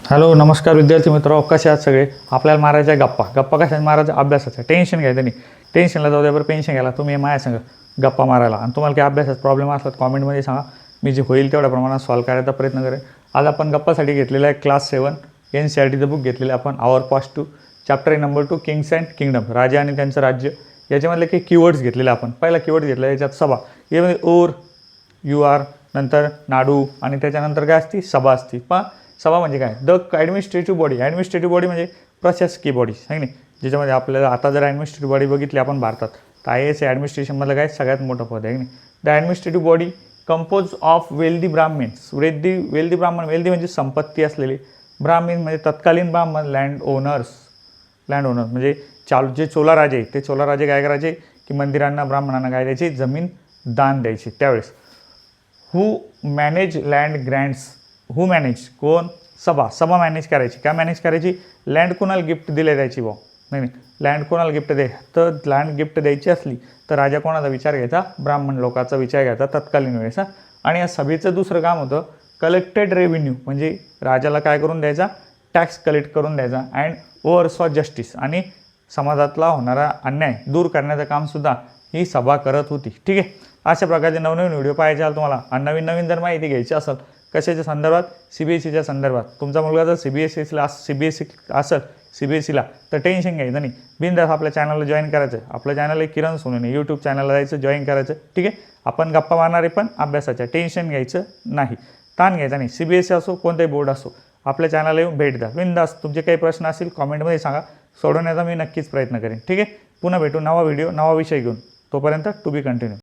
Hello नमस्कार विद्यार्थी मित्र, कसे आहात सगळे. आपल्याला मारायच्या गप्पा कशा मारायच्या, अभ्यासाचं टेन्शन घ्यायचं नाही. टेन्शनला जाऊ द्या, बरं पेन्शन घ्यायला तुम्ही माझ्या संग गप्पा मारायला. आणि तुम्हाला काही अभ्यासात प्रॉब्लेम असला कॉमेंटमध्ये सांगा, मी जे होईल तेवढ्या प्रमाणात सॉल्व करायचा प्रयत्न करेन. आज आपण गप्पासाठी घेतलेला आहे क्लास 7 NCERTचं बुक घेतलेलं आपण, our past 2 chapter number 2 kings and kingdom, राजा आणि त्यांचं राज्य. याच्यामधले काही कीवर्ड्स घेतलेले आपण. पहिला कीवर्ड घेतला याच्यात सभा, यामध्ये ओर, यू आर, नंतर नाडू आणि त्याच्यानंतर काय असते, सभा असते. पण सभा म्हणजे काय, the administrative body. Administrative body म्हणजे प्रशासकीय बॉडी आहे नाही, ज्याच्यामध्ये आपल्याला आता जर ॲडमिनिस्ट्रेटिव्ह बॉडी बघितली आपण भारतात, तर IAS ॲडमिनिस्ट्रेशनमधलं काय सगळ्यात मोठं पद आहे नाही. The administrative body compose of wealthy Brahmins. Wealthy ब्राह्मण, वेल्दी म्हणजे संपत्ती असलेली, ब्राह्मीण म्हणजे तत्कालीन ब्राह्मण, लँड ओनर्स म्हणजे जे चोला राजे ते चोला राजे काय करायचे की मंदिरांना ब्राह्मणांना काय द्यायची, जमीन दान द्यायची त्यावेळेस. हू मॅनेज लँड ग्रँट्स. हू मॅनेज, कोण, सभा मॅनेज करायची. काय मॅनेज करायची, लँड कोणाला गिफ्ट दिले द्यायची भाऊ नाही, लँड कोणाला गिफ्ट द्यायची. तर लँड गिफ्ट द्यायची असली तर राजा कोणाचा विचार घ्यायचा, ब्राह्मण लोकांचा विचार घ्यायचा तत्कालीन वेळेस. आणि या सभेचं दुसरं काम होतं कलेक्टेड रेव्हेन्यू, म्हणजे राजाला काय करून द्यायचा, टॅक्स कलेक्ट करून द्यायचा. अँड ओव्हरसॉ जस्टिस, आणि समाजातला होणारा अन्याय दूर करण्याचं कामसुद्धा ही सभा करत होती. ठीक आहे. अशा प्रकारचे नवनवीन व्हिडिओ पाहायचे तुम्हाला, आणि नवीन जर माहिती घ्यायची असेल कशाच्या संदर्भात, CBSEच्या संदर्भात. तुमचा मुलगा जर CBSE असेल CBSEला तर टेन्शन घ्यायचं नाही, बिनधास्त आपल्या चॅनलला जॉईन करायचं. आपलं चॅनल आहे किरण सोनवणे, यूट्यूब चॅनलला जायचं, जॉईन करायचं. ठीक आहे. आपण गप्पा मारणारे पण अभ्यासाच्या, टेन्शन घ्यायचं नाही, ताण घ्यायचा नाही. CBSE असो कोणताही बोर्ड असो, आपल्या चॅनलला येऊन भेट द्या बिनधास्त. तुमचे काही प्रश्न असतील कॉमेंटमध्ये सांगा, सोडवण्याचा मी नक्कीच प्रयत्न करेन. ठीक आहे. पुन्हा भेटू नवा व्हिडिओ नवा विषय घेऊन. तोपर्यंत टू बी कंटिन्यू.